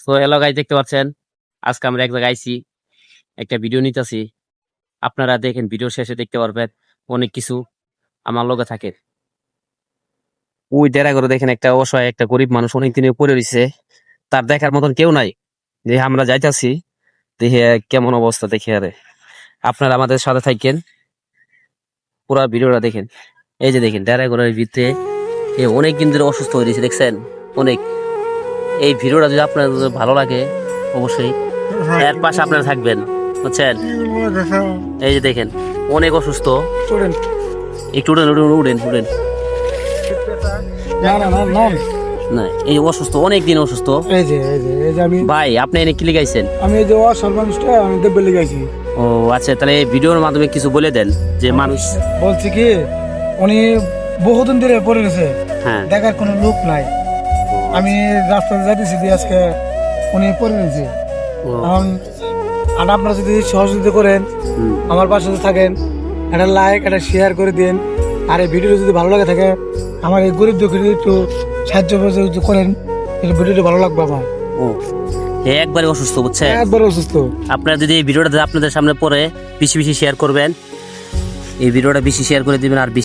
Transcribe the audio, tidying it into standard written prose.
তো hello guys, দেখতে পাচ্ছেন আজকে আমরা এক জায়গায় আইছি, একটা ভিডিও নিতেছি। আপনারা দেখেন, ভিডিও শেষে দেখতে পারবেন অনেক কিছু আমার লগে থাকে। ওই ডেরা করে দেখেন, একটা অসহায় একটা গরিব মানুষ অনেক দিনে পড়ে রয়েছে, তার দেখার মতন কেউ নাই। যে আমরা যাইতাছি, দেখে কেমন অবস্থা দেখে আরে। আপনারা আমাদের সাথে থাকেন, পুরো ভিডিওটা দেখেন। এই যে দেখেন ডেরা ঘরের ভিতরে এ অনেক দিন ধরে অসুস্থ হয়ে রয়েছে, দেখছেন অনেক। এই ভিডিওটা যদি আপনার ভালো লাগে অবশ্যই এর পাশে আপনারা থাকবেন, বুঝছেন। এই যে দেখেন অনেক অসুস্থ, একটু উড়েন উড়েন উড়েন উড়েন। না, এই অসুস্থ, অনেক দিন অসুস্থ। আমি ভাই আপনি এনে কি লিখাইছেন? এই যে অসর্বানুষ্ঠা আমি দেখবে লেগেছি। ও আচ্ছা, তাহলে এই ভিডিওর মাধ্যমে কিছু বলে দেন যে মানুষ। বলছি কি উনি বহুদিন ধরে পড়ে গেছে, হ্যাঁ, দেখার কোনো লোক নাই। আমি রাস্তাতে যাইতেছি দিয়ে আজকে উনি পড়ে গেছে। ও, এখন আর আপনারা যদি সহযোগিতা করেন, হুম, আমার পাশে যদি থাকেন, একটা লাইক একটা শেয়ার করে দিন। আর এই ভিডিওটা যদি ভালো লাগে থাকে, আমার এই গরিব দুঃখী একটু সাহায্য যদি করেন, এই ভিডিওটা ভালো লাগবে আমার। ও হে একবারে অসুস্থ, বুঝছেন। একবার অসুস্থ। আপনারা যদি এই ভিডিওটা আপনাদের সামনে পড়ে বেশি বেশি শেয়ার করবেন, এই ভিডিওটা বেশি শেয়ার করে দিবেন আর বেশি